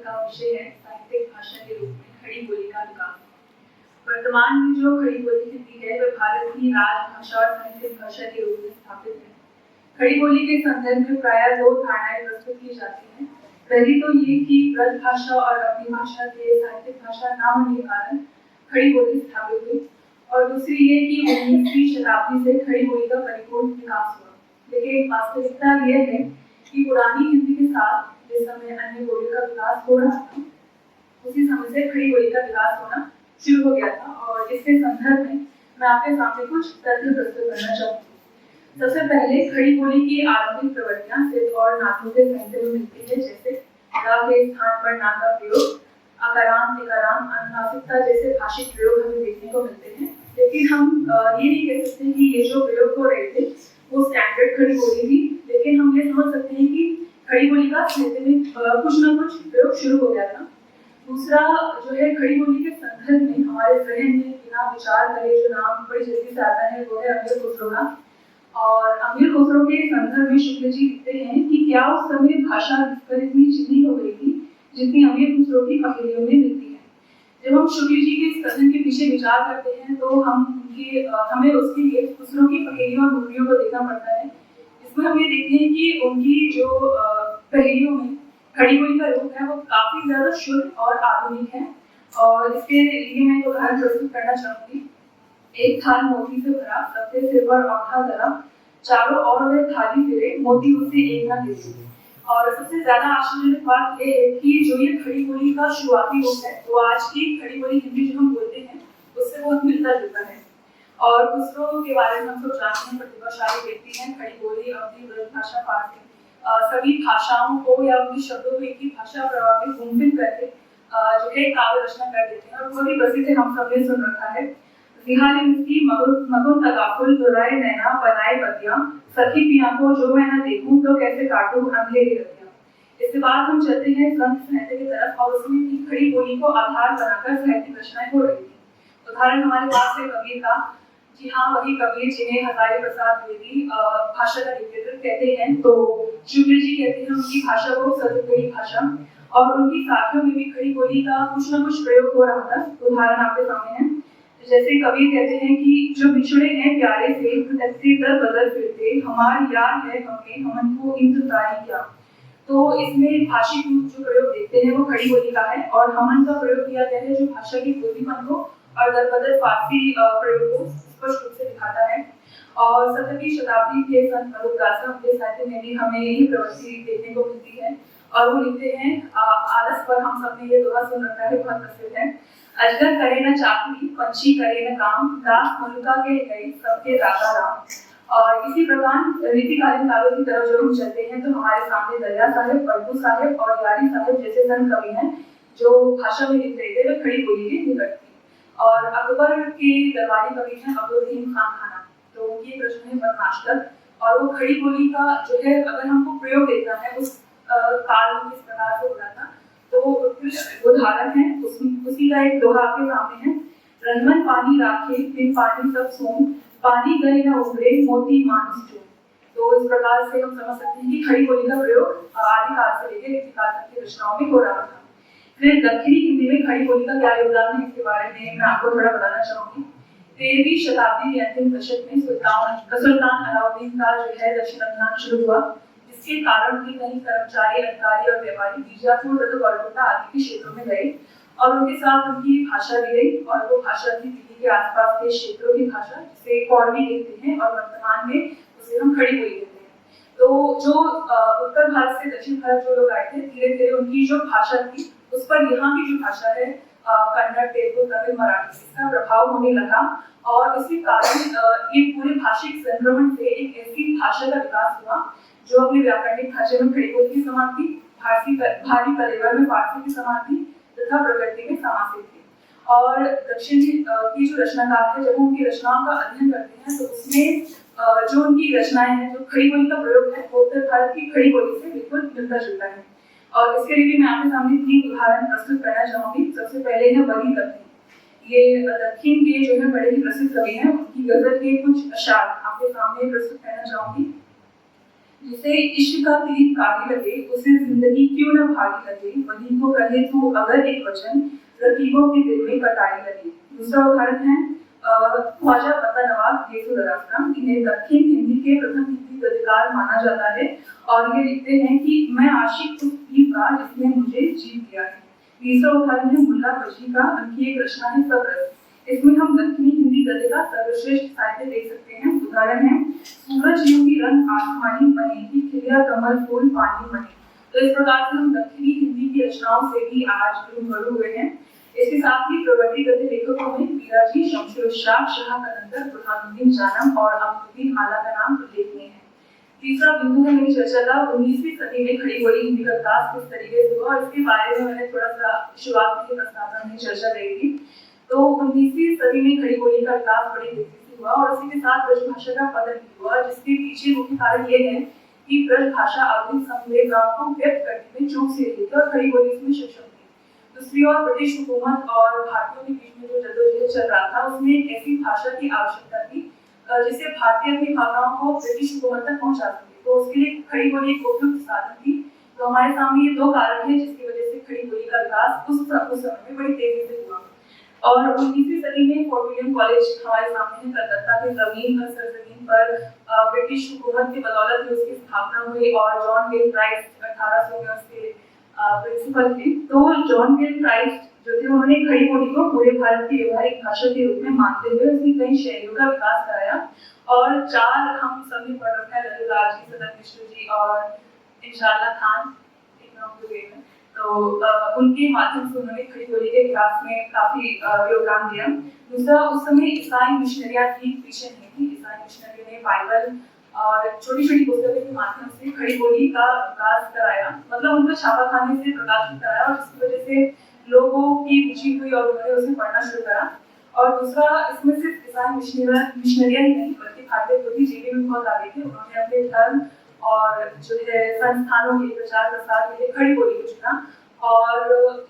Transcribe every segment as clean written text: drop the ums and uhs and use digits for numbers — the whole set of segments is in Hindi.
का विषय है साहित्यिक भाषा के रूप में खड़ी बोली का विकास। वर्तमान में जो खड़ी बोली हिंदी है वह भारत की राजभाषा और साहित्यिक भाषा के रूप में स्थापित है। खड़ी बोली के संदर्भ में प्रायः दो धारणाएं प्रस्तुत की जाती हैं। पहली तो ये कि ब्रज भाषा और अपनी भाषा के साहित्यिक भाषा न होने के कारण खड़ी बोली स्थापित हुई, और दूसरी ये कि 19वीं शताब्दी से खड़ी बोली का परिपूर्ण विकास हुआ। लेकिन वास्तविकता यह है कि पुरानी हिंदी के साथ जिस समय अन्य बोली का विकास हो रहा था, उसी समय से खड़ी बोली का विकास होना शुरू हो गया था। और इसके संदर्भ में मैं आपके सामने कुछ तथ्य प्रस्तुत करना चाहूँगी। सबसे पहले खड़ी बोली की आरंभिक प्रवृत्तियां सिद्ध और नाथों के साहित्य में मिलती है, जैसे रा के स्थान पर ना का प्रयोग, अकारांत इकारांत अनुनासिकता जैसे भाषिक प्रयोग हमें देखने को मिलते हैं। लेकिन हम ये नहीं कह सकते कि ये जो प्रयोग हो रहे थे वो स्टैंडर्ड खड़ी बोली थी, लेकिन हम ये समझ सकते हैं कि खड़ी बोली का साहित्य में कुछ ना कुछ प्रयोग शुरू हो गया था। दूसरा जो है, खड़ी बोली के संदर्भ में हमारे जहन में बिना विचार करे जो नाम बड़ी जल्दी से आता है वो है अमीर खुसरो का। और अमीर खुसरो के संदर्भ में शुक्ल जी लिखते हैं कि क्या उस समय भाषा पर इतनी चिन्नी हो गई थी जितनी अमीर खुसरो की पहेलियों में मिलती है। जब हम शुक्ल जी के इस कथन के पीछे विचार करते हैं तो हमें उसके लिए खुसरो की पहेलियों और मूर्तियों को देखना पड़ता है। इसमें हम ये देखते हैं कि उनकी जो पहेलियों में खड़ी बोली का रूप है वो काफी ज्यादा शुद्ध और आधुनिक है। और इसके लिए मैं एक उदाहरण प्रस्तुत करना चाहूंगी। एक थाल मोती से भरा, सबके सिर पर औंधा धरा, चारों ओर वे थाली फिरे, मोती उससे एक न गिरे। और सबसे ज्यादा आश्चर्यजनक बात यह है कि जो ये खड़ी बोली का शुरुआती रूप है वो आज की खड़ी बोली हिंदी जो हम बोलते हैं उससे बहुत मिलता जुलता है। और खुसरो के बारे में हम सब जानते हैं, प्रतिभाशाली व्यक्ति हैं। खड़ी बोली, अवधी, ब्रज भाषा, फारसी सभी भाषाओं को या उनकी शब्दों को एक ही भाषा प्रभाव में घूम करके जो है काव्य रचना कर देते हैं। और बहुत ही प्रसिद्ध है, हम सबने सुन रखा है। निहाले मिस्की मगुन तगाफुल दुराए नैना बनाए बतिया, सखी पिया को जो मैं न देखूं तो कैसे काटूं अंधेरी रतिया। इसके बाद हम चलते हैं ग्रंथ साहित्य की तरफ, और उसमें भी खड़ी बोली को आधार बनाकर साहित्यिक रचनाएं हो रही थी। उदाहरण हमारे पास है कबीर का। जी हाँ, वही कबीर जिन्हें हजारी प्रसाद द्विवेदी भाषा का निकेतन कहते हैं। तो शुक्ल जी कहते हैं उनकी भाषा को सदुपयोगी भाषा, और उनकी साथियों में भी खड़ी बोली का कुछ न कुछ प्रयोग हो रहा था। उदाहरण आपके सामने है। जैसे कबीर कहते हैं कि जो बिछड़े हैं प्यारे से, भटकते दर बदल फिरते, हमारी याद है हमें, हमन को इंतजारी क्या। तो इसमें भाषिक रूप जो प्रयोग देखते हैं वो खड़ी बोली का है, और हमन का प्रयोग किया गया है जो भाषा की बोलीपन को और दर बदल फारसी प्रयोग को स्पष्ट रूप से दिखाता है। और 17वीं शताब्दी के संत मरुदास के साहित्य में भी हमें यही प्रवृत्ति देखने को मिलती है। और वो लिखते हैं, आलस पर हम सबने ये दोहा सुन रखा है, बहुत प्रसिद्ध है। अजगर करे न चाकरी, पंछी करे न काम, दास मलुका के गए सबके दाता राम। और इसी प्रकार रीतिकालीन काव्यों की तरफ जब हम चलते हैं तो हमारे सामने दरिया साहिब, पलटू साहिब और यारी साहिब जैसे संत कवि हैं जो भाषा में लिख रहे थे, वे खड़ी बोली के निकट थी। और अकबर के दरबारी कवि हैं अब्दुल रहीम खान खाना, तो उनकी रचना है वनमास्टर। और वो खड़ी बोली का जो है अगर हमको प्रयोग देखना है उस काल में किस प्रकार से हो रहा था, तो कुछ उदाहरण है उसी का एक दोहा आपके सामने है। रनमन पानी राखे फिर पानी सब सोम, पानी गए न उभरे मोती मानस जो। तो इस प्रकार से हम समझ सकते हैं कि खड़ी बोली का प्रयोग आदिकाल से लेकर रीतिकाल तक की रचनाओं में हो रहा था। फिर दक्षिणी हिंदी में खड़ी बोली का क्या योगदान है, इसके बारे में मैं आपको थोड़ा बताना चाहूंगी। 13वीं शताब्दी के अंतिम दशक में सुल्तान अलाउद्दीन का जो है दक्षिण अभियान शुरू हुआ, जिसके कारण भी कई कर्मचारी, अधिकारी और व्यापारी बीजापुर तथा कोलकाता आदि के क्षेत्रों में गए, और उनके साथ उनकी भाषा भी गई। और वो भाषा थी दिल्ली के आसपास के क्षेत्रों की भाषा, जिसे कौरवी कहते हैं, और वर्तमान में उसे हम खड़ी बोली कहते हैं। तो जो उत्तर भारत से दक्षिण भारत जो लोग आए थे, धीरे धीरे उनकी जो भाषा थी उस पर यहाँ की जो भाषा है कन्नड़, तेलुगु, तमिल, मराठी, इसका प्रभाव होने लगा। और इसी कारण ये पूरे भाषिक संक्रमण से एक ऐसी भाषा का विकास हुआ जो अपने व्याकरणिक ढांचे में खड़ी बोली की समान थी, भारी कलेवर में फारसी की समान थी तथा प्रकृति में समासित थी। और दक्षिण की जो रचनाकार है, जब उनकी रचनाओं का अध्ययन करते हैं तो उसमें जो उनकी रचनाएं हैं, जो खड़ी बोली का प्रयोग है, वो उत्तर भारत की खड़ी बोली से बिल्कुल मिलता जुलता है। और इसके लिए भी मैं आपके सामने 3 उदाहरण प्रस्तुत करना चाहूंगी। सबसे पहले है बली कथी। ये दक्षिण के जो है बड़े ही प्रसिद्ध कवि हैं, उनकी गजल के कुछ अशार आपके सामने प्रस्तुत करना चाहूंगी। जिसे इश्क का तीर काहे लगे, उसे जिंदगी क्यों न भागी लगे, वही को कहे तू अगर एक वचन, रकीबों के दिल में कटाई लगे। दूसरा उदाहरण है ख्वाजा बता नवाज येसुदराज का। इन्हें दक्षिण हिंदी के प्रथम हिंदी गद्यकार माना जाता है और ये लिखते हैं कि मैं आशिक उस पीर का जिसने मुझे जीत लिया है। तीसरा उदाहरण है मुल्ला बशी का। उनकी एक रचना है सबरस। इसमें हम दक्षिणी हिंदी गद्य का सर्वश्रेष्ठ साहित्य देख सकते हैं। उदाहरण है सूरज यूं ही रंग आसमानी बने कि खिलिया कमल फूल पानी बने। तो इस प्रकार से हम दक्षिणी हिंदी की रचनाओं से भी आज रूबरू हुए हैं। इसके साथ ही प्रवर्ती गद्य लेखकों में मीराजी, शमशुरुशाह, शाह कलंदर, बुरहानुद्दीन जानम और अमरुद्दीन आला का नाम उल्लेखनीय है। तीसरा बिंदु है मेरी चर्चा का 19वीं सदी में खड़ी बोली हिंदी का विकास किस तरीके से हुआ और इसके बारे में मैंने थोड़ा सा शुरुआत की प्रस्तावना में चर्चा करी थी। तो 19वीं सदी में खड़ी बोली का विकास बड़ी तेजी से हुआ और इसी के साथ ब्रजभाषा का पतन हुआ, जिसके पीछे मुख्य कारण ये है कि ब्रजभाषा आधुनिक संवेदनाओं को व्यक्त करने में चूक सी रही थी और खड़ी बोली इसमें सक्षम थी। दूसरी ओर ब्रिटिश हुकूमत और भारतीयों के बीच में जो जद्दोजहद चल रहा था उसमें एक ऐसी भाषा की आवश्यकता थी जिससे भारतीय अपनी भावनाओं को ब्रिटिश हुकूमत तक पहुंचा सके। तो उसके लिए खड़ी बोली एक उपयुक्त साधन थी। तो हमारे सामने ये दो कारण हैं जिसकी वजह से खड़ी बोली का विकास उस समय में बड़ी तेजी से हुआ। और 19वीं सदी में फोर्ट विलियम कॉलेज हमारे सामने है। कलकत्ता के सरजमीन पर ब्रिटिश हुकूमत की बदौलत उसकी स्थापना हुई और जॉन गेल प्राइस 1800 में उसके प्रिंसिपल थे। तो जॉन गेल प्राइस जो थे उन्होंने खड़ी बोली को पूरे भारत की व्यवहारिक भाषा के रूप में मानते हुए उसकी कई शैलियों का विकास कराया और चार हम सभी पढ़ रखा है, ललितलाल जी, सदन मिश्र जी और इंशाल्लाह खान, एक नाम भूल गई मैं। तो उनके माध्यम से उन्होंने खड़ी बोली के विकास में काफी योगदान दिया। दूसरा, उस समय ईसाई मिशनरियां थी, पीछे नहीं थी। ईसाई मिशनरियों ने बाइबल और छोटी छोटी पुस्तकों के माध्यम से खड़ी बोली का विकास कराया, मतलब उनको छापाखाने से प्रकाशित कराया और जिसकी वजह से लोगों की रुचि हुई और उन्होंने उसे पढ़ना शुरू करा। और दूसरा, इसमें सिर्फ ईसाई मिशनरियां ही नहीं बल्कि भारतीय बुद्धिजीवी भी बहुत आगे थे। उन्होंने अपने धर्म और जो है संस्थानों के प्रचार प्रसार के लिए खड़ी बोली को चुना और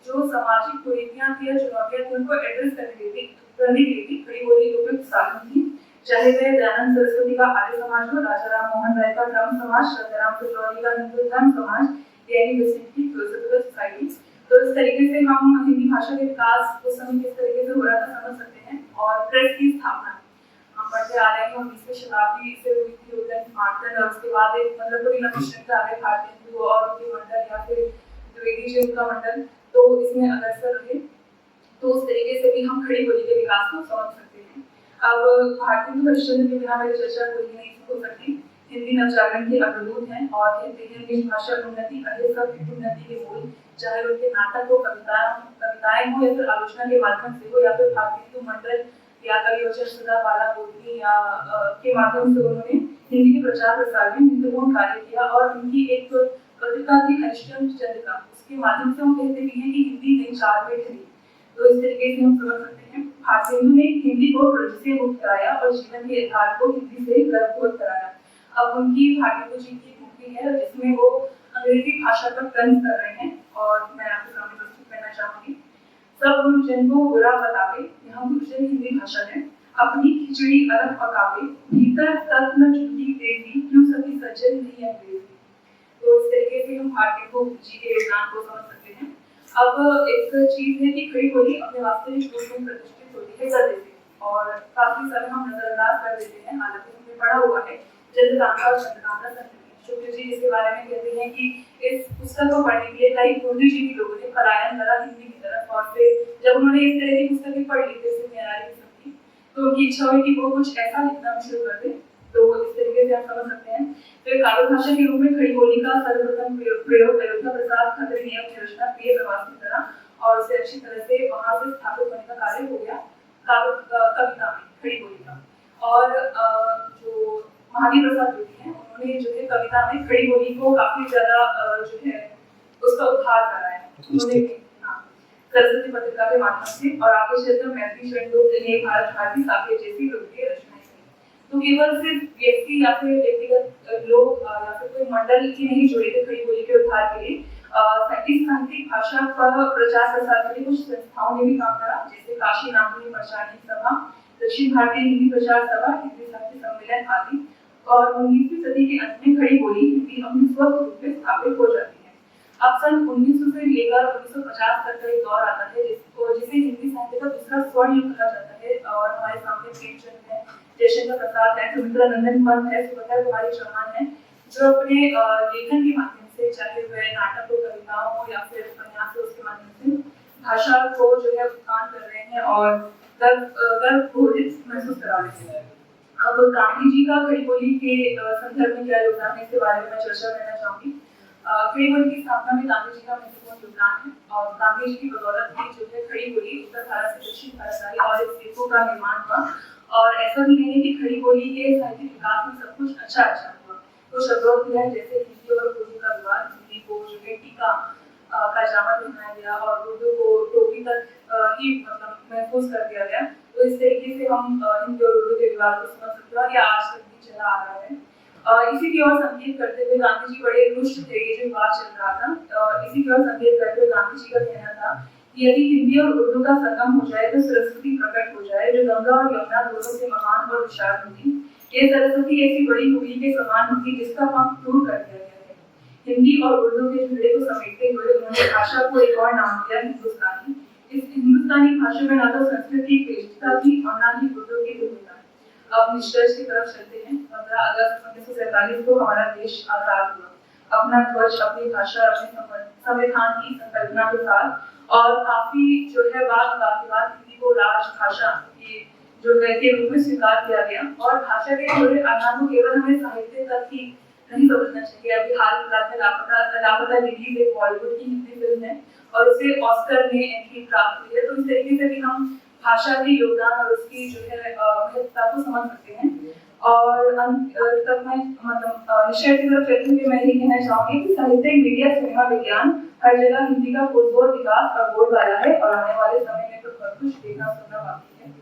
जो सामाजिक कुरीतियां थी या चुनौतियां थी उनको एड्रेस करने के लिए खड़ी बोली उपयुक्त साधन थी। चाहे वह दयानंद सरस्वती का आर्य समाज हो, राजा राम मोहन राय का ब्रह्म समाज, श्रद्धाराम पचौरी का हिंदू धर्म समाज, यानी की फिलोसॉफिकल सोसाइटी। तो इस तरीके से हम हिंदी भाषा के विकास उस समय किस तरीके से हो रहा था समझ सकते हैं। और प्रेस की स्थापना हम पढ़ते आ रहे हैं 19वीं शताब्दी से हुई थी उदयन मार्टन और उसके बाद एक मतलब कोई लंबी श्रृंखला है भारतीय हिंदू और उनके मंडल या फिर द्विवेदी जी उनका मंडल, तो इसमें अग्रसर रहे। तो उस तरीके से भी हम खड़ी बोली के विकास को समझ सकते हैं। अब भारतीय परिश्रम के बिना मेरी चर्चा पूरी नहीं हो सकती। हिंदी नवजागरण के अग्रदूत हैं और कहते हैं कि भाषा उन्नति अहिर सब उन्नति के मूल, चाहे उनके नाटक हो, कविताएं हो या फिर आलोचना के माध्यम से हो या फिर भारतीय हिंदू मंडल या कवि वचन सदा बाला बोलनी या के माध्यम से उन्होंने हिंदी के प्रचार प्रसार में महत्वपूर्ण कार्य किया। और उनकी एक पत्रिका थी हरिश्चंद्र चंद्रिका, उसके माध्यम से हम कहते भी हैं कि हिंदी नई चाल में खड़ी। तो इस तरीके से हम समझ सकते हैं भारतीय हिंदू ने हिंदी को ब्रज से मुक्त कराया और जीवन के यथार्थ को हिंदी से गर्भवत कराया। अब उनकी भारतीय जी की मुक्ति है जिसमें वो अंग्रेजी भाषा पर तंज कर रहे हैं और मैं आपके सामने प्रस्तुत करना चाहूंगी। सब गुरुजन को बुरा बतावे, यहाँ गुरुजन हिंदी भाषा है, अपनी खिचड़ी अलग पकावे, भीतर तक न चुटकी तेजी, क्यों सभी सज्जन नहीं अंग्रेजी। तो इस तरीके से हम भारतीय को जी के योगदान को समझ सकते हैं। अब एक चीज है कि खड़ी बोली अपने वास्तविक रूप में प्रतिष्ठित होती है गद्य से और काफी समय हम नजरअंदाज कर देते हैं। हालांकि हमने पढ़ा हुआ है चंद्रकांता और चंद्रकांता शुक्ल जी इसके बारे में कहते हैं कि इस पुस्तक को पढ़ने के लिए कई बुद्धिजीवी लोगों ने पलायन करा हिंदी की तरफ और फिर जब उन्होंने इस तरह की पुस्तकें पढ़ ली जैसे न्यायालय की सबकी, तो उनकी इच्छा हुई कि वो कुछ ऐसा लिखना शुरू कर दे। तो इस तरीके से आप समझ सकते हैं। फिर काव्य भाषा के रूप में खड़ी बोली का सर्वप्रथम प्रयोग अयोध्या प्रसाद खत्री ने अपनी रचना प्रिय प्रवास की तरह और उसे अच्छी तरह से वहां से स्थापित होने का कार्य हो गया कविता में खड़ी बोली का। और जो महावीर प्रसाद जोशी हैं उन्होंने जो है कविता में खड़ी बोली को काफी ज्यादा जो है उसका उद्धार करा है। उन्होंने सरस्वती पत्रिका के माध्यम से और आपके क्षेत्र में मैथिली शरणगुप्त ने भारत भारती साहित्य जैसी लोकप्रिय रचनाएं की। तो केवल सिर्फ व्यक्ति या फिर व्यक्तिगत लोग या फिर कोई मंडल ही नहीं जुड़े थे खड़ी बोली के उद्धार के लिए। साहित्यिक भाषा पर प्रचार प्रसार के लिए कुछ संस्थाओं ने भी काम करा, जैसे काशी नागपुरी प्रचारक सभा, दक्षिण भारतीय हिंदी प्रचार सभा, हिंदी साहित्य सम्मेलन आदि। और 19वीं सदी के अंत में खड़ी बोली हिंदी अपने स्वस्थ रूप में स्थापित हो जाती है। अब सन 1900 से लेकर 1950 तक का एक दौर आता है जिसे हिंदी साहित्य का दूसरा स्वर्ण युग कहा जाता है। और हमारे सामने प्रेमचंद है, जयशंकर प्रसाद है, सुमित्रा नंदन पंत है, सुभद्रा कुमारी चौहान है, जो अपने लेखन के माध्यम से, चाहे वह नाटक हो, कविताओं हो या फिर उपन्यास हो, उसके माध्यम से भाषा को जो है उत्थान कर रहे हैं और गर्व महसूस करा रहे हैं। अब गांधी जी का खड़ी बोली के संदर्भ में क्या योगदान है, इसके बारे में मैं चर्चा करना चाहूंगी। खड़ी बोली की स्थापना में गांधी जी का महत्वपूर्ण योगदान है और गांधी जी की बदौलत ही जो है खड़ी बोली उत्तर भारत से दक्षिण भारत आई और इस द्वीपों का निर्माण हुआ। और ऐसा भी नहीं है कि खड़ी बोली के साहित्यिक विकास में सब कुछ अच्छा हुआ। कुछ अवरोध भी है, जैसे हिंदी और उर्दू का विवाद, हिंदी को जो है टीका का जामा बनाया गया और उर्दू को टोपी तक ही मतलब महफूज कर दिया गया। तो इस तरीके से हम हिंदी और उर्दू के विवाद को समझ सकते हैं और ये आज तक भी चला आ रहा है। इसी की ओर संकेत करते हुए गांधी जी बड़े रुष्ट थे, ये जो विवाद चल रहा था। इसी की ओर संकेत करते हुए गांधी जी का कहना था कि यदि हिंदी और उर्दू का संगम हो जाए तो सरस्वती प्रकट हो जाए, जो गंगा और यमुना दोनों से महान और विशाल होगी। ये सरस्वती ऐसी बड़ी होगी के समान होगी जिसका पंख दूर कर दिया गया है। हिंदी और उर्दू के जुड़े को समेटते हुए उन्होंने भाषा को एक और नाम दिया, हिंदुस्तानी। इस हिंदुस्तानी भाषा में ना तो संस्कृत की श्रेष्ठता थी और ना ही उर्दू की दुर्बलता। अब निष्कर्ष की तरफ चलते हैं। 15 अगस्त 1947 को हमारा देश आजाद हुआ, अपना ध्वज, अपनी भाषा, अपने संविधान की संकल्पना के साथ। और काफी जो है बात हिंदी को राजभाषा की जो है के रूप में स्वीकार किया गया। और भाषा के जुड़े आधार को केवल हमें साहित्य तक ही नहीं समझना चाहिए। अभी हाल फिलहाल में लापता रिलीज एक बॉलीवुड की हिंदी फिल्म है और उसे ऑस्कर में एंट्री प्राप्त हुई है। तो इस तरीके से भी हम भाषा के योगदान और उसकी जो है महत्वता को समझ सकते हैं। और अंत तक मैं मतलब विषय की तरफ चलते हुए मैं ये कहना चाहूंगी कि साहित्य, मीडिया, सिनेमा, विज्ञान हर जगह हिंदी का पुरजोर विकास और बोलबाला है और आने वाले समय में तो बहुत कुछ देखना सुनना बाकी है।